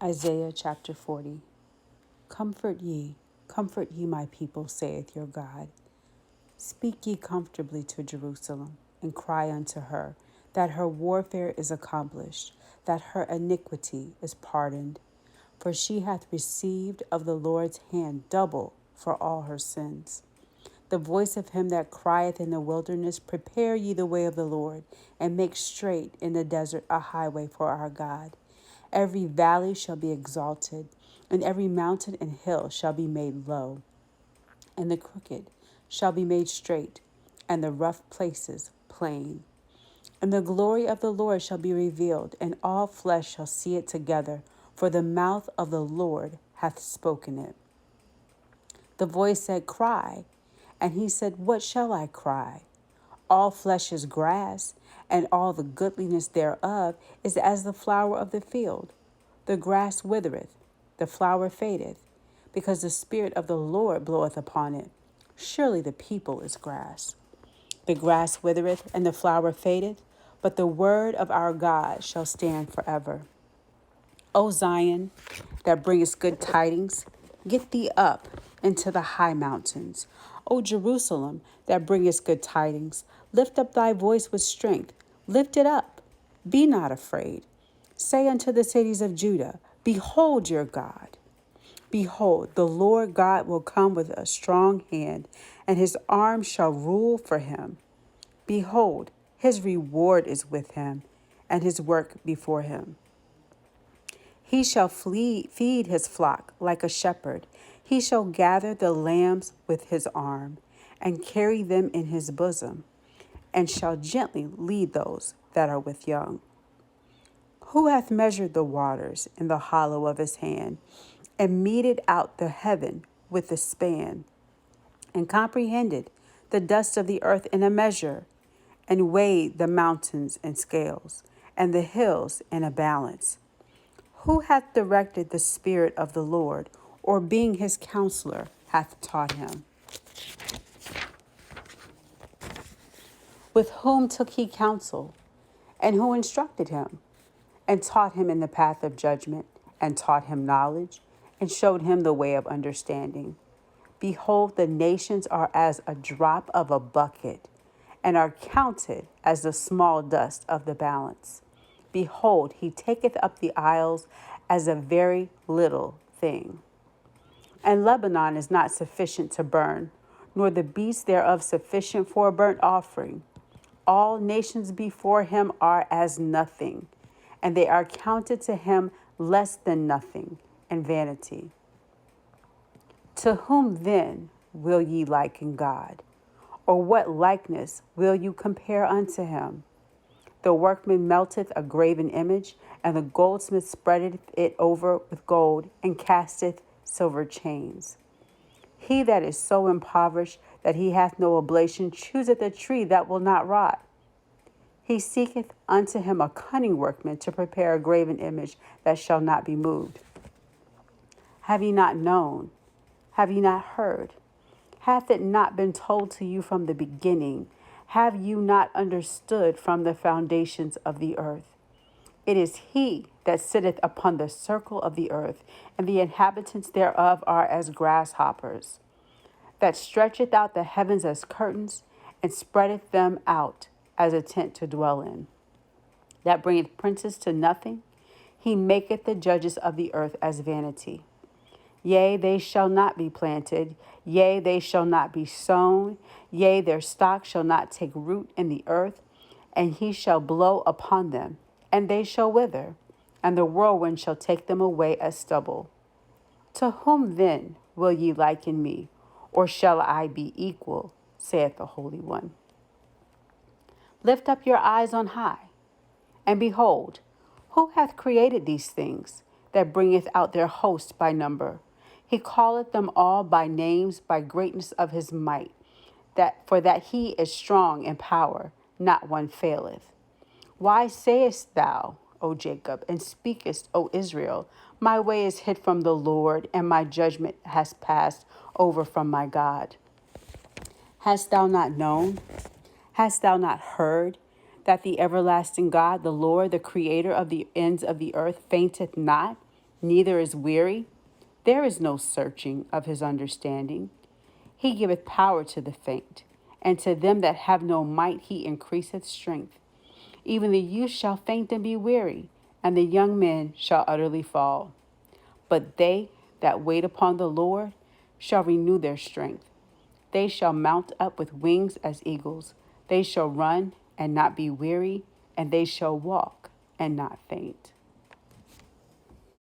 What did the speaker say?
Isaiah chapter 40. Comfort ye, my people, saith your God. Speak ye comfortably to Jerusalem, and cry unto her, that her warfare is accomplished, that her iniquity is pardoned. For she hath received of the Lord's hand double for all her sins. The voice of him that crieth in the wilderness, prepare ye the way of the Lord, and make straight in the desert a highway for our God. Every valley shall be exalted, and every mountain and hill shall be made low, and the crooked shall be made straight, and the rough places plain. And the glory of the Lord shall be revealed, and all flesh shall see it together, for the mouth of the Lord hath spoken it. The voice said, Cry. And he said, What shall I cry? All flesh is grass, and all the goodliness thereof is as the flower of the field. The grass withereth, the flower fadeth, because the Spirit of the Lord bloweth upon it. Surely the people is grass. The grass withereth, and the flower fadeth, but the word of our God shall stand forever. O Zion, that bringest good tidings, get thee up into the high mountains. O Jerusalem, that bringest good tidings, lift up thy voice with strength. Lift it up. Be not afraid. Say unto the cities of Judah, Behold your God. Behold, the Lord God will come with a strong hand, and his arm shall rule for him. Behold, his reward is with him, and his work before him. He shall feed his flock like a shepherd. He shall gather the lambs with his arm, and carry them in his bosom, and shall gently lead those that are with young. Who hath measured the waters in the hollow of his hand, and meted out the heaven with a span, and comprehended the dust of the earth in a measure, and weighed the mountains in scales, and the hills in a balance? Who hath directed the Spirit of the Lord, or being his counselor hath taught him? With whom took he counsel, and who instructed him, and taught him in the path of judgment, and taught him knowledge, and showed him the way of understanding? Behold, the nations are as a drop of a bucket, and are counted as the small dust of the balance. Behold, he taketh up the isles as a very little thing. And Lebanon is not sufficient to burn, nor the beasts thereof sufficient for a burnt offering. All nations before him are as nothing, and they are counted to him less than nothing, and vanity. To whom then will ye liken God? Or what likeness will you compare unto him? The workman melteth a graven image, and the goldsmith spreadeth it over with gold, and casteth silver chains. He that is so impoverished that he hath no oblation chooseth a tree that will not rot. He seeketh unto him a cunning workman to prepare a graven image that shall not be moved. Have ye not known? Have ye not heard? Hath it not been told to you from the beginning? Have you not understood from the foundations of the earth? It is he that sitteth upon the circle of the earth, and the inhabitants thereof are as grasshoppers, that stretcheth out the heavens as curtains, and spreadeth them out as a tent to dwell in, that bringeth princes to nothing. He maketh the judges of the earth as vanity. Yea, they shall not be planted. Yea, they shall not be sown. Yea, their stock shall not take root in the earth. And he shall blow upon them, and they shall wither, and the whirlwind shall take them away as stubble. To whom then will ye liken me, or shall I be equal, saith the Holy One? Lift up your eyes on high, and behold, who hath created these things, that bringeth out their host by number? He calleth them all by names, by greatness of his might, that he is strong in power, not one faileth. Why sayest thou, O Jacob, and speakest, O Israel, my way is hid from the Lord, and my judgment has passed over from my God? Hast thou not known? Hast thou not heard that the everlasting God, the Lord, the creator of the ends of the earth, fainteth not, neither is weary. There is no searching of his understanding. He giveth power to the faint, and to them that have no might he increaseth strength. Even the youth shall faint and be weary, and the young men shall utterly fall. But they that wait upon the Lord shall renew their strength. They shall mount up with wings as eagles. They shall run and not be weary, and they shall walk and not faint.